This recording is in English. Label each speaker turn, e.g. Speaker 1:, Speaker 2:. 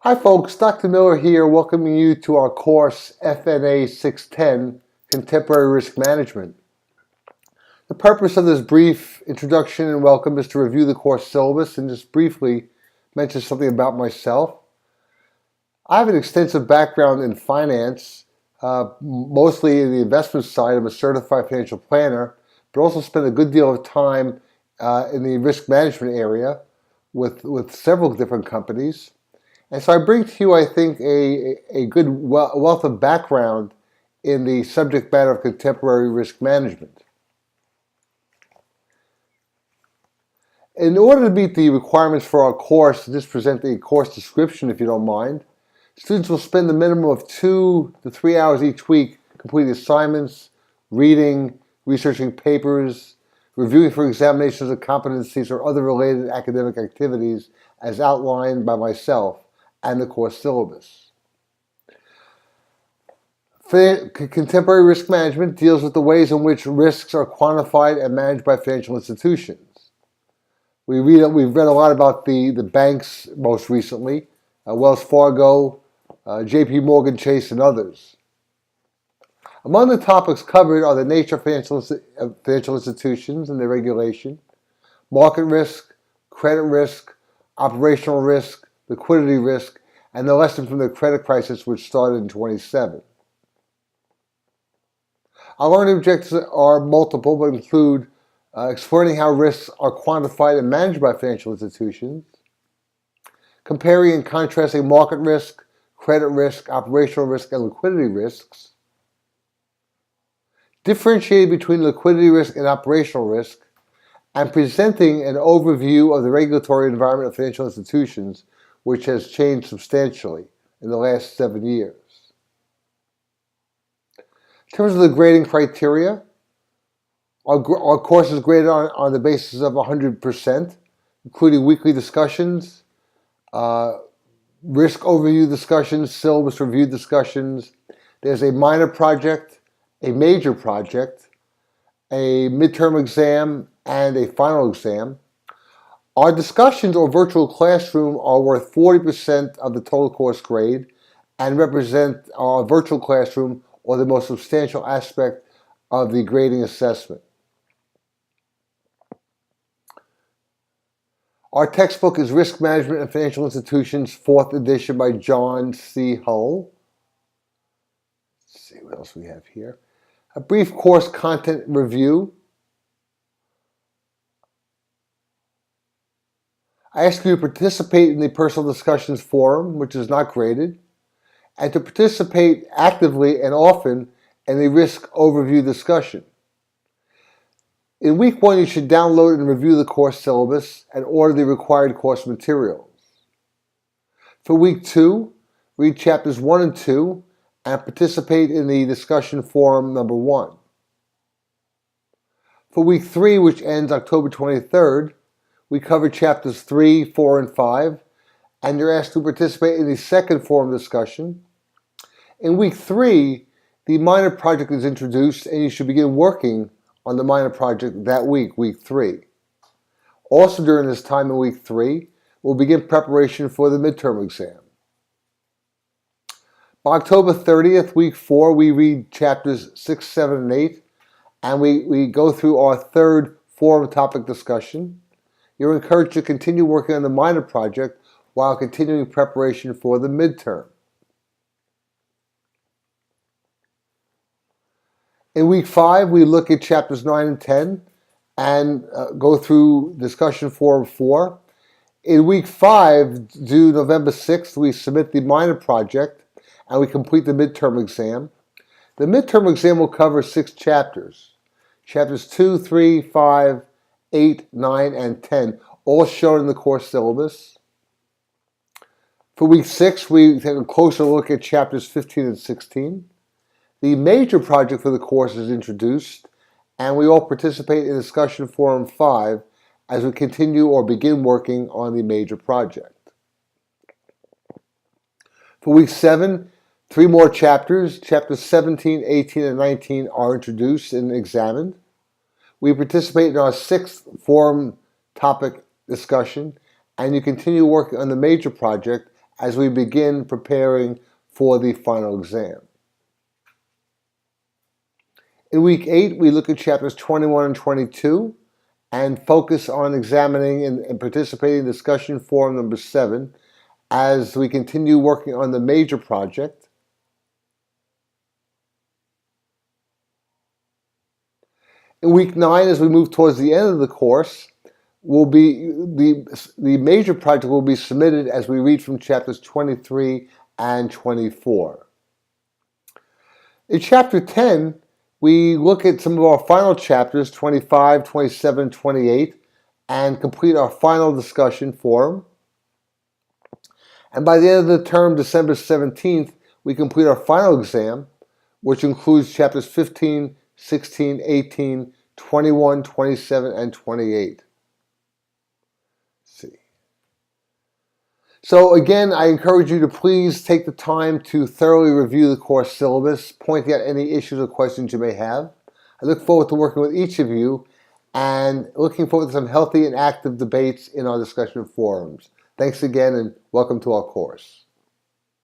Speaker 1: Hi folks, Dr. Miller here, welcoming you to our course FNA610, Contemporary Risk Management. The purpose of this brief introduction and welcome is to review the course syllabus and just briefly mention something about myself. I have an extensive background in finance, mostly in the investment side. I'm a certified financial planner, but also spent a good deal of time in the risk management area with several different companies. And so I bring to you, I think, a good wealth of background in the subject matter of contemporary risk management. In order to meet the requirements for our course, just present a course description if you don't mind. Students will spend a minimum of 2 to 3 hours each week completing assignments, reading, researching papers, reviewing for examinations of competencies or other related academic activities as outlined by myself and the course syllabus. Contemporary risk management deals with the ways in which risks are quantified and managed by financial institutions. We've read a lot about the banks most recently, Wells Fargo, JP Morgan Chase, and others. Among the topics covered are the nature of financial institutions and their regulation, market risk, credit risk, operational risk, liquidity risk, and the lesson from the credit crisis which started in 2007. Our learning objectives are multiple, but include exploring how risks are quantified and managed by financial institutions, comparing and contrasting market risk, credit risk, operational risk, and liquidity risks, differentiating between liquidity risk and operational risk, and presenting an overview of the regulatory environment of financial institutions, which has changed substantially in the last 7 years. In terms of the grading criteria, our course is graded on the basis of 100%, including weekly discussions, risk overview discussions, syllabus review discussions. There's a minor project, a major project, a midterm exam, and a final exam. Our discussions or virtual classroom are worth 40% of the total course grade and represent our virtual classroom or the most substantial aspect of the grading assessment. Our textbook is Risk Management and Financial Institutions, 4th edition by John C. Hull. Let's see what else we have here. A brief course content review. I ask you to participate in the personal discussions forum, which is not graded, and to participate actively and often in the risk overview discussion. In week 1, you should download and review the course syllabus and order the required course materials. For week 2, read chapters 1 and 2 and participate in the discussion forum number 1. For week 3, which ends October 23rd, we cover chapters 3, 4, and 5, and you're asked to participate in the second forum discussion. In week 3, the minor project is introduced, and you should begin working on the minor project that week, week 3. Also during this time in week 3, we'll begin preparation for the midterm exam. By October 30th, week 4, we read chapters 6, 7, and 8, and we go through our third forum topic discussion. You're encouraged to continue working on the minor project while continuing preparation for the midterm. In week 5, we look at chapters 9 and 10 and go through discussion forum 4. In week 5, due November 6th, we submit the minor project and we complete the midterm exam. The midterm exam will cover 6 chapters. Chapters 2, 3, 5, 8, 9, and 10, all shown in the course syllabus. For week 6, we take a closer look at chapters 15 and 16. The major project for the course is introduced, and we all participate in discussion forum 5 as we continue or begin working on the major project. For week 7, 3 more chapters, chapters 17, 18, and 19 are introduced and examined. We participate in our 6th forum topic discussion, and you continue working on the major project as we begin preparing for the final exam. In week 8, we look at chapters 21 and 22 and focus on examining and participating in discussion forum number 7 as we continue working on the major project. In week 9, as we move towards the end of the course, the major project will be submitted as we read from chapters 23 and 24. In chapter 10, we look at some of our final chapters, 25, 27, 28, and complete our final discussion forum. And by the end of the term, December 17th, we complete our final exam, which includes chapters 15, 16, 18, 21, 27, and 28. So again, I encourage you to please take the time to thoroughly review the course syllabus, pointing out any issues or questions you may have. I look forward to working with each of you and looking forward to some healthy and active debates in our discussion forums. Thanks again and welcome to our course.